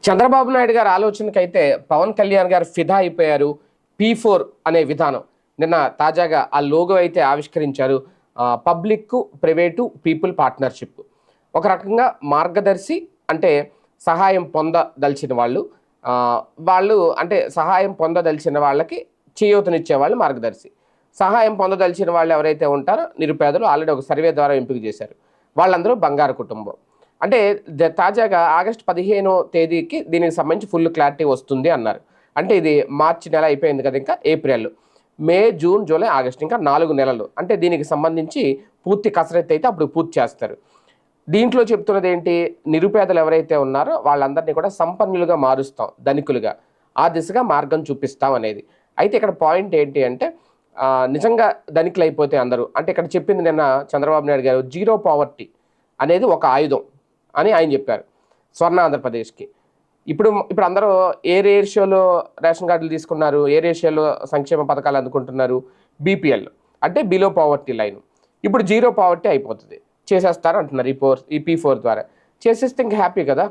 చంద్రబాబు నాయుడు గారి ఆలోచనకైతే పవన్ కళ్యాణ్ గారు ఫిదా అయిపోయారు. P4 అనే విధానం నిన్న తాజాగా ఆ లోగో అయితే ఆవిష్కరించారు. Public private people partnership. ఒక రకంగా మార్గదర్శి అంటే సహాయం పొందదలిచిన వాళ్ళు, వాళ్ళు అంటే సహాయం పొందదలిచిన వాళ్ళకి చేయూతనిచ్చే వాళ్ళు మార్గదర్శి. సహాయం పొందదలిచిన వాళ్ళు ఎవరైతే ఉంటారో నిరుపేదలు ఆల్రెడీ ఒక సర్వే ద్వారా ఎంపిక చేశారు. వాళ్ళందరూ బంగారు కుటుంబం. అంటే తాజాగా ఆగస్టు 15వ తేదీకి దీనికి సంబంధించి ఫుల్ క్లారిటీ వస్తుంది అన్నారు. అంటే ఇది మార్చి నెల అయిపోయింది కదా, ఇంకా ఏప్రిల్, మే, జూన్, జూలై, ఆగస్టు, ఇంకా 4 నెలలు. అంటే దీనికి సంబంధించి పూర్తి కసరత్తు అయితే అప్పుడు పూర్తి చేస్తారు. దీంట్లో చెప్తున్నది ఏంటి, నిరుపేదలు ఎవరైతే ఉన్నారో వాళ్ళందరినీ కూడా సంపన్నులుగా మారుస్తాం, ధనికులుగా, ఆ దిశగా మార్గం చూపిస్తాం అనేది. అయితే ఇక్కడ పాయింట్ ఏంటి అంటే నిజంగా ధనికులు అయిపోతే అందరూ, అంటే ఇక్కడ చెప్పింది నిన్న చంద్రబాబు నాయుడు గారు, జీరో పావర్టీ అనేది ఒక ఆయుధం అని ఆయన చెప్పారు స్వర్ణ ఆంధ్రప్రదేశ్కి. ఇప్పుడు అందరూ ఏ రేషియోలో రేషన్ కార్డులు తీసుకున్నారు, ఏ రేషియోలో సంక్షేమ పథకాలు అందుకుంటున్నారు, బీపీఎల్ అంటే బిలో పావర్టీ లైన్. ఇప్పుడు జీరో పావర్టీ అయిపోతుంది, చేసేస్తారు అంటున్నారు ఈ P4 ద్వారా. చేసేస్తే ఇంక హ్యాపీ కదా,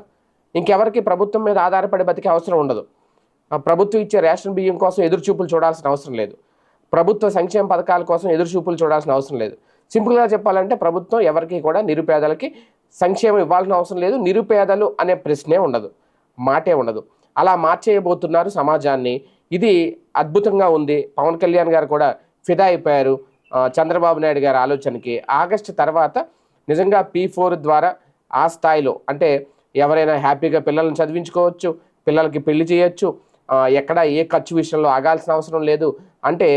ఇంకెవరికి ప్రభుత్వం మీద ఆధారపడి బతికే అవసరం ఉండదు. ప్రభుత్వం ఇచ్చే రేషన్ బియ్యం కోసం ఎదురుచూపులు చూడాల్సిన అవసరం లేదు. ప్రభుత్వ సంక్షేమ పథకాల కోసం ఎదురుచూపులు చూడాల్సిన అవసరం లేదు. సింపుల్గా చెప్పాలంటే ప్రభుత్వం ఎవరికి కూడా నిరుపేదలకి సంక్షేమం ఇవ్వాల్సిన అవసరం లేదు. నిరుపేదలు అనే ప్రశ్నే ఉండదు, మాటే ఉండదు. అలా మార్చేయబోతున్నారు సమాజాన్ని. ఇది అద్భుతంగా ఉంది. పవన్ కళ్యాణ్ గారు కూడా ఫిదా అయిపోయారు చంద్రబాబు నాయుడు గారి ఆలోచనకి. ఆగస్టు తర్వాత నిజంగా P4 ద్వారా ఆ స్థాయిలో అంటే ఎవరైనా హ్యాపీగా పిల్లల్ని చదివించుకోవచ్చు, పిల్లలకి పెళ్లి చేయొచ్చు, ఎక్కడ ఏ ఖర్చు విషయంలో ఆగాల్సిన అవసరం లేదు. అంటే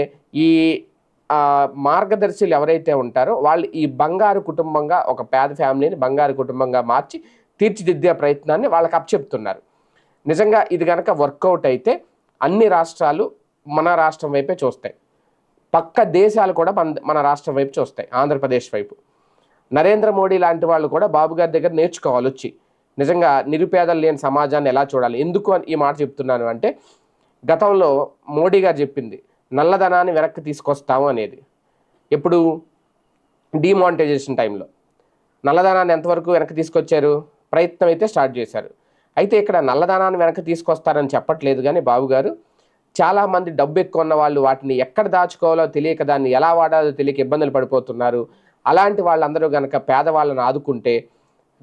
ఈ మార్గదర్శులు ఎవరైతే ఉంటారో వాళ్ళు ఈ బంగారు కుటుంబంగా, ఒక పేద ఫ్యామిలీని బంగారు కుటుంబంగా మార్చి తీర్చిదిద్దే ప్రయత్నాన్ని వాళ్ళకి అప్పచెప్తున్నారు. నిజంగా ఇది కనుక వర్కౌట్ అయితే అన్ని రాష్ట్రాలు మన రాష్ట్రం వైపే చూస్తాయి. పక్క దేశాలు కూడా మన రాష్ట్రం వైపు చూస్తాయి, ఆంధ్రప్రదేశ్ వైపు. నరేంద్ర మోడీ లాంటి వాళ్ళు కూడా బాబు గారి దగ్గర నేర్చుకోవాలి వచ్చి, నిజంగా నిరుపేదలు లేని సమాజాన్ని ఎలా చూడాలి. ఎందుకు అని ఈ మాట చెప్తున్నాను అంటే, గతంలో మోడీ గారు చెప్పింది నల్లధనాన్ని వెనక్కి తీసుకొస్తాము అనేది. ఎప్పుడు, డిమానిటైజేషన్ టైంలో నల్లధనాన్ని ఎంతవరకు వెనక్కి తీసుకొచ్చారు, ప్రయత్నం అయితే స్టార్ట్ చేశారు. అయితే ఇక్కడ నల్లధనాన్ని వెనక్కి తీసుకొస్తారని చెప్పట్లేదు కానీ బాబు గారు, చాలామంది డబ్బు ఎక్కువ ఉన్న వాళ్ళు వాటిని ఎక్కడ దాచుకోవాలో తెలియక, దాన్ని ఎలా వాడాలో తెలియక ఇబ్బందులు పడిపోతున్నారు. అలాంటి వాళ్ళందరూ కనుక పేదవాళ్ళని ఆదుకుంటే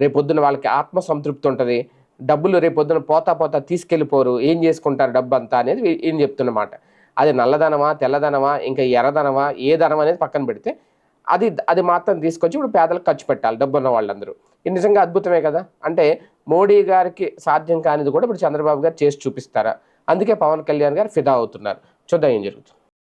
రేపొద్దున వాళ్ళకి ఆత్మ సంతృప్తి ఉంటుంది. డబ్బులు రేపొద్దున పోతా తీసుకెళ్ళిపోరు, ఏం చేసుకుంటారు డబ్బు అంతా అనేది ఏం చెప్తున్నమాట. అది నల్లధనమా, తెల్లధనమా, ఇంకా ఎర్రధనమా, ఏ ధనం అనేది పక్కన పెడితే అది మాత్రం తీసుకొచ్చి ఇప్పుడు పేదలకు ఖర్చు పెట్టాలి డబ్బు ఉన్న వాళ్ళందరూ. ఇది నిజంగా అద్భుతమే కదా. అంటే మోడీ గారికి సాధ్యం కానిది కూడా ఇప్పుడు చంద్రబాబు గారు చేసి చూపిస్తారా? అందుకే పవన్ కళ్యాణ్ గారు ఫిదా అవుతున్నారు. చూద్దాం ఏం జరుగుతుంది.